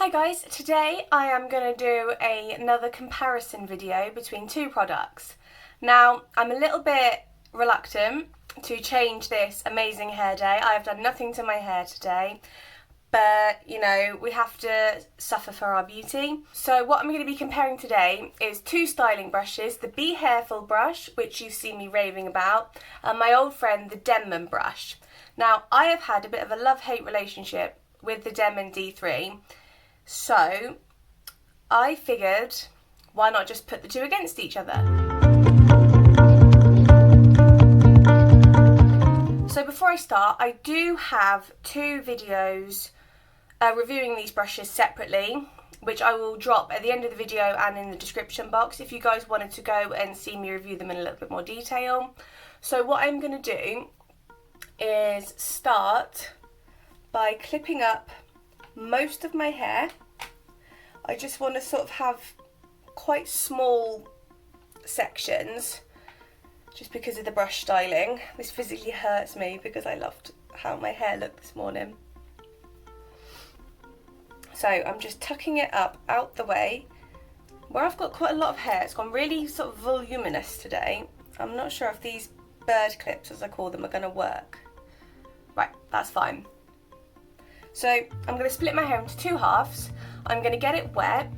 Hi guys, today I am going to do another comparison video between two products. Now, I'm a little bit reluctant to change this amazing hair day. I have done nothing to my hair today, but you know, we have to suffer for our beauty. So what I'm going to be comparing today is two styling brushes, the Behairful brush, which you've seen me raving about, and my old friend, the Denman brush. Now, I have had a bit of a love-hate relationship with the Denman D3. So I figured, why not just put the two against each other? So before I start, I do have two videos reviewing these brushes separately, which I will drop at the end of the video and in the description box if you guys wanted to go and see me review them in a little bit more detail. So what I'm going to do is start by clipping up most of my hair. I just want to sort of have quite small sections just because of the brush styling. This physically hurts me because I loved how my hair looked this morning. So I'm just tucking it up out the way where I've got quite a lot of hair. It's gone really sort of voluminous today. I'm not sure if these bird clips, as I call them, are going to work. Right, that's fine. So I'm going to split my hair into two halves. I'm going to get it wet.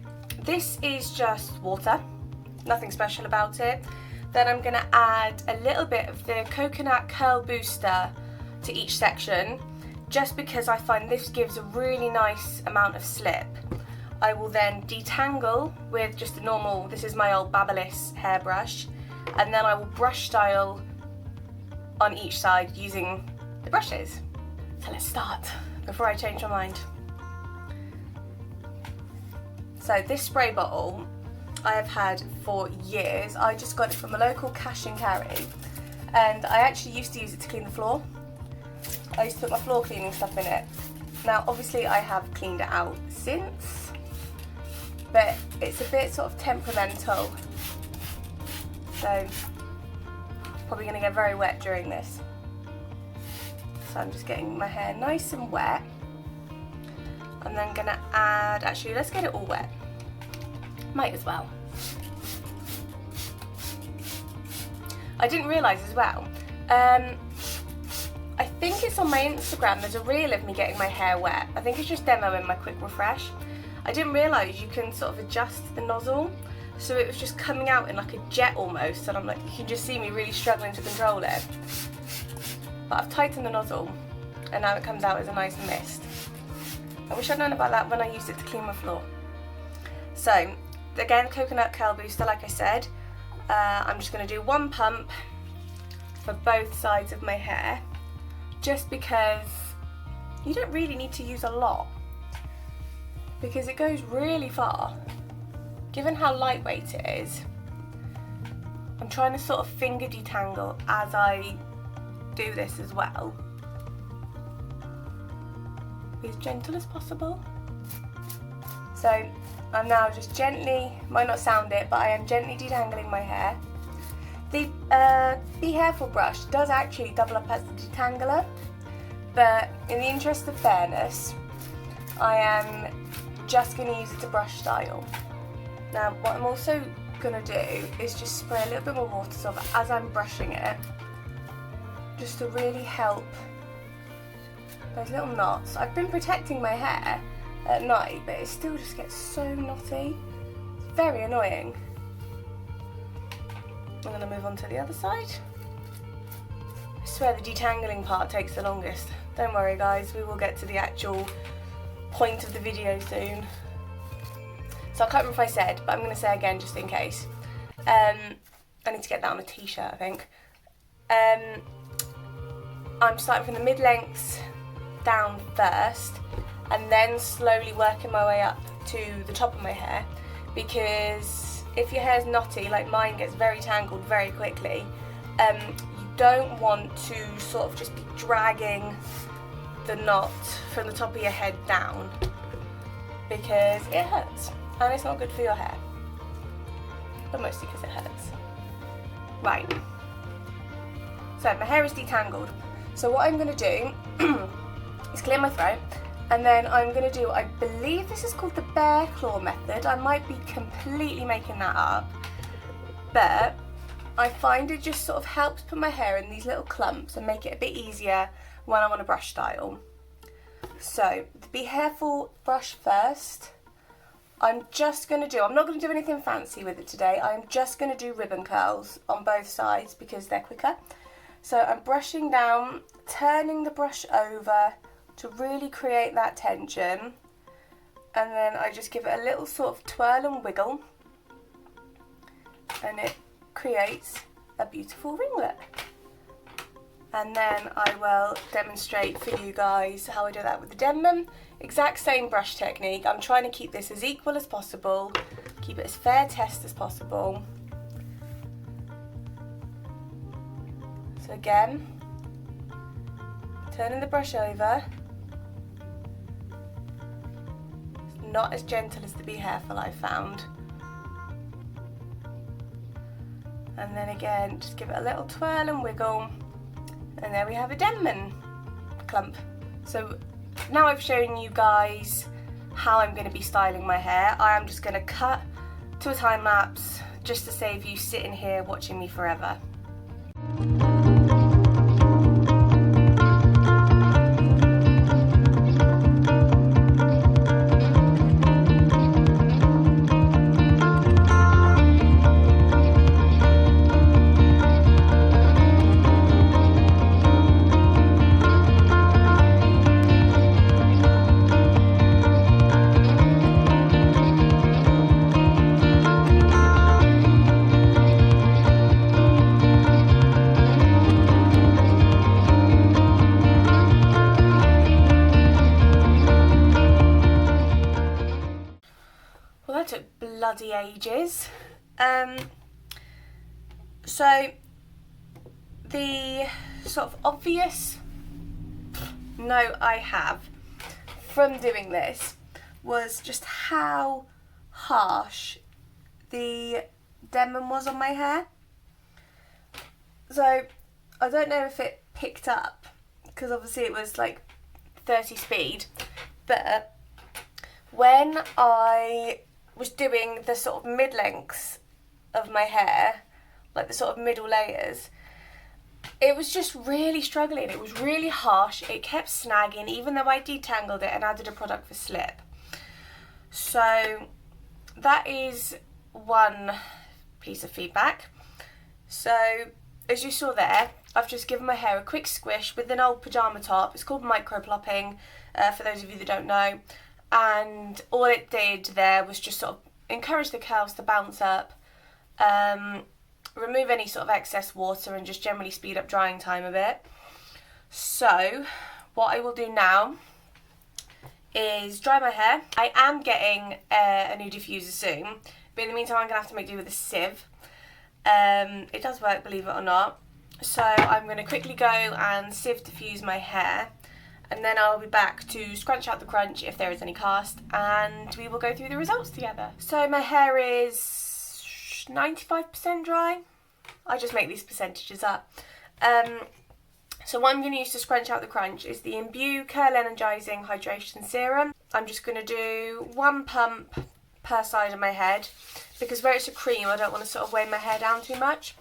This is just water, nothing special about it. Then I'm going to add a little bit of the Cocunat curl booster to each section, just because I find this gives a really nice amount of slip. I will then detangle with just a normal, this is my old Babyliss hairbrush, and then I will brush style on each side using the brushes. So let's start before I change my mind. So this spray bottle I have had for years. I just got it from a local cash and carry, and I actually used to use it to clean the floor. I used to put my floor cleaning stuff in it. Now obviously I have cleaned it out since, but it's a bit sort of temperamental, so it's probably going to get very wet during this. So I'm just getting my hair nice and wet. I'm then going to add, actually let's get it all wet. Might as well. I didn't realise as well, I think it's on my Instagram, there's a reel of me getting my hair wet. I think it's just demoing my quick refresh. I didn't realise you can sort of adjust the nozzle, so it was just coming out in like a jet almost, and I'm like, you can just see me really struggling to control it. But I've tightened the nozzle and now it comes out as a nice mist. I wish I'd known about that when I used it to clean my floor. So again, Cocunat curl booster, like I said. I'm just going to do one pump for both sides of my hair, just because you don't really need to use a lot, because it goes really far. Given how lightweight it is, I'm trying to sort of finger detangle as I do this as well. Be as gentle as possible. So I'm now just gently, might not sound it, but I am gently detangling my hair. The Behairful brush does actually double up as the detangler, but in the interest of fairness, I am just going to use it to brush style. Now what I'm also going to do is just spray a little bit more water sort of as I'm brushing it, just to really help those little knots. I've been protecting my hair at night, but it still just gets so knotty. It's very annoying. I'm going to move on to the other side. I swear the detangling part takes the longest. Don't worry guys, we will get to the actual point of the video soon. So I can't remember if I said, but I'm going to say again just in case. I need to get that on a t-shirt, I think. I'm starting from the mid-lengths down first, and then slowly working my way up to the top of my hair, because if your hair's knotty, like mine gets very tangled very quickly, you don't want to sort of just be dragging the knot from the top of your head down, because it hurts and it's not good for your hair, but mostly because it hurts. Right, so my hair is detangled. So what I'm going to do is clear my throat, And then I'm going to do, I believe this is called the bear claw method. I might be completely making that up, but I find it just sort of helps put my hair in these little clumps and make it a bit easier when I'm on a brush style. So the Behairful brush first. I'm just going to do, I'm not going to do anything fancy with it today. I'm just going to do ribbon curls on both sides because they're quicker. So I'm brushing down, turning the brush over to really create that tension. And then I just give it a little sort of twirl and wiggle. And it creates a beautiful ringlet. And then I will demonstrate for you guys how I do that with the Denman. Exact same brush technique. I'm trying to keep this as equal as possible, keep it as fair test as possible. So again, turning the brush over. It's not as gentle as the Behairful, I found. And then again, just give it a little twirl and wiggle. And there we have a Denman clump. So now I've shown you guys how I'm going to be styling my hair, I am just going to cut to a time lapse just to save you sitting here watching me forever. Well, that took bloody ages. So the sort of obvious note I have from doing this was just how harsh the Denman was on my hair. So I don't know if it picked up because obviously it was like 30 speed, but when I was doing the sort of mid-lengths of my hair, like the sort of middle layers, it was just really struggling. It was really harsh. It kept snagging even though I detangled it and added a product for slip. So that is one piece of feedback. So as you saw there, I've just given my hair a quick squish with an old pyjama top. It's called micro plopping, for those of you that don't know. And all it did there was just sort of encourage the curls to bounce up, remove any sort of excess water and just generally speed up drying time a bit. So what I will do now is dry my hair. I am getting a new diffuser soon, but in the meantime I'm going to have to make do with a sieve. It does work, believe it or not. So I'm going to quickly go and sieve diffuse my hair, and then I'll be back to scrunch out the crunch if there is any cast, and we will go through the results together. So my hair is 95% dry. I just make these percentages up. So what I'm going to use to scrunch out the crunch is the Imbue Curl Energizing Hydration Serum. I'm just going to do 1 pump per side of my head because where it's a cream I don't want to sort of weigh my hair down too much.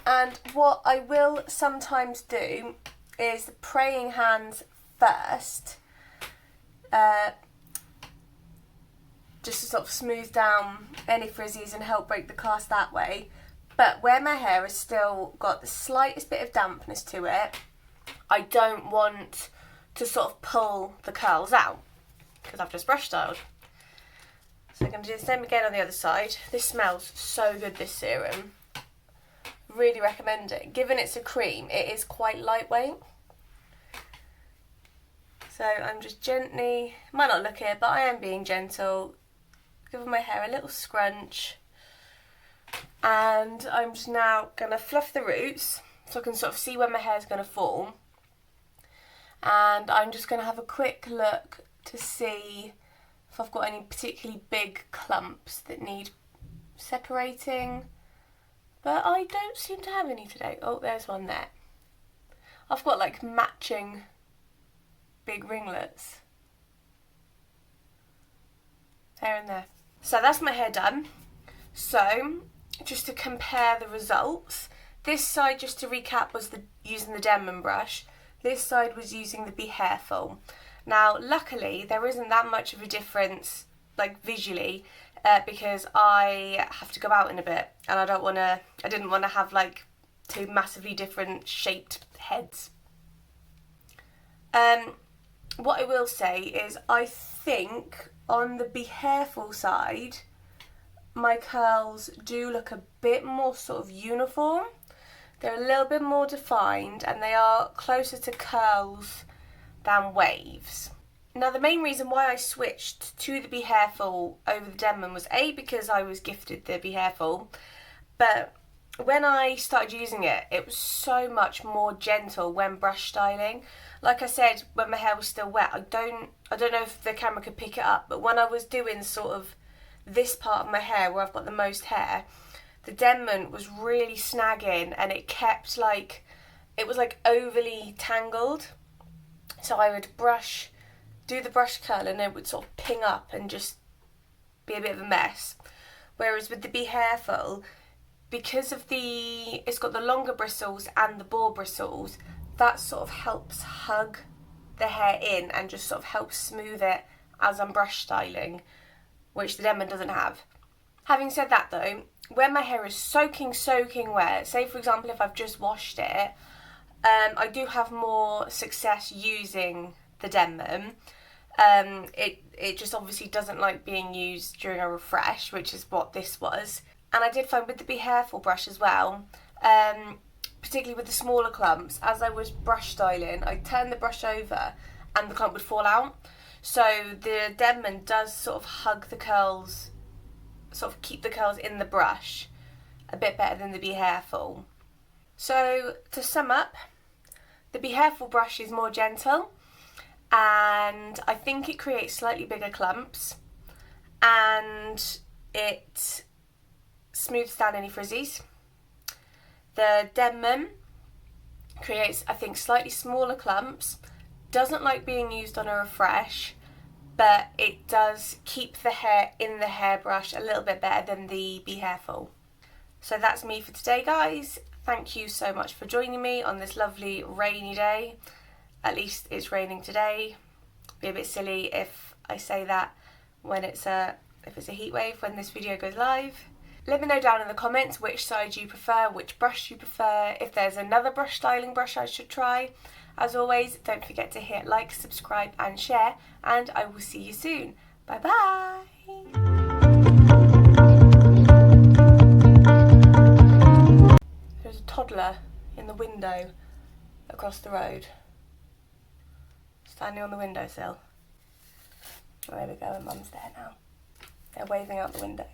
And what I will sometimes do is the praying hands first, just to sort of smooth down any frizzies and help break the cast that way. But where my hair has still got the slightest bit of dampness to it, I don't want to sort of pull the curls out because I've just brush styled. So I'm going to do the same again on the other side. This smells so good, this serum. Really recommend it. Given it's a cream, it is quite lightweight. So I'm just gently, might not look it, but I am being gentle, giving my hair a little scrunch. And I'm just now going to fluff the roots so I can sort of see where my hair is going to fall. And I'm just going to have a quick look to see if I've got any particularly big clumps that need separating. But I don't seem to have any today. Oh, there's one there. I've got like matching big ringlets. there and there. So that's my hair done. So just to compare the results, this side, just to recap, was using the Denman brush. This side was using the Behairful. Now luckily there isn't that much of a difference like visually, because I have to go out in a bit and I didn't want to have like two massively different shaped heads. What I will say is I think on the Behairful side my curls do look a bit more sort of uniform. They're a little bit more defined and they are closer to curls than waves. Now the main reason why I switched to the Behairful over the Denman was A, because I was gifted the Behairful, but when I started using it, it was so much more gentle when brush styling. Like I said, when my hair was still wet, I don't know if the camera could pick it up, but when I was doing sort of this part of my hair where I've got the most hair, the Denman was really snagging and it kept like, it was like overly tangled. So I would do the brush curl and it would sort of ping up and just be a bit of a mess. Whereas with the Behairful, because of it's got the longer bristles and the boar bristles, that sort of helps hug the hair in and just sort of helps smooth it as I'm brush styling, which the Denman doesn't have. Having said that though, when my hair is soaking wet, say for example if I've just washed it, I do have more success using the Denman. It just obviously doesn't like being used during a refresh, which is what this was. And I did find with the Behairful brush as well, particularly with the smaller clumps, as I was brush styling, I'd turn the brush over and the clump would fall out. So the Denman does sort of hug the curls, sort of keep the curls in the brush a bit better than the Behairful. So to sum up, the Behairful brush is more gentle and I think it creates slightly bigger clumps and it smooths down any frizzies. The Denman creates, I think, slightly smaller clumps, doesn't like being used on a refresh, but it does keep the hair in the hairbrush a little bit better than the Behairful. So that's me for today, guys. Thank you so much for joining me on this lovely rainy day. At least it's raining today. Be a bit silly if I say that when if it's a heat wave when this video goes live. Let me know down in the comments which side you prefer, which brush you prefer, if there's another brush styling brush I should try. As always, don't forget to hit like, subscribe and share, and I will see you soon. Bye bye! There's a toddler in the window across the road, standing on the windowsill. Oh, there we go, and Mum's there now. They're waving out the window.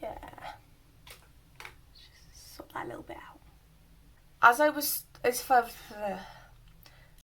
Yeah. Just sort that little bit out. As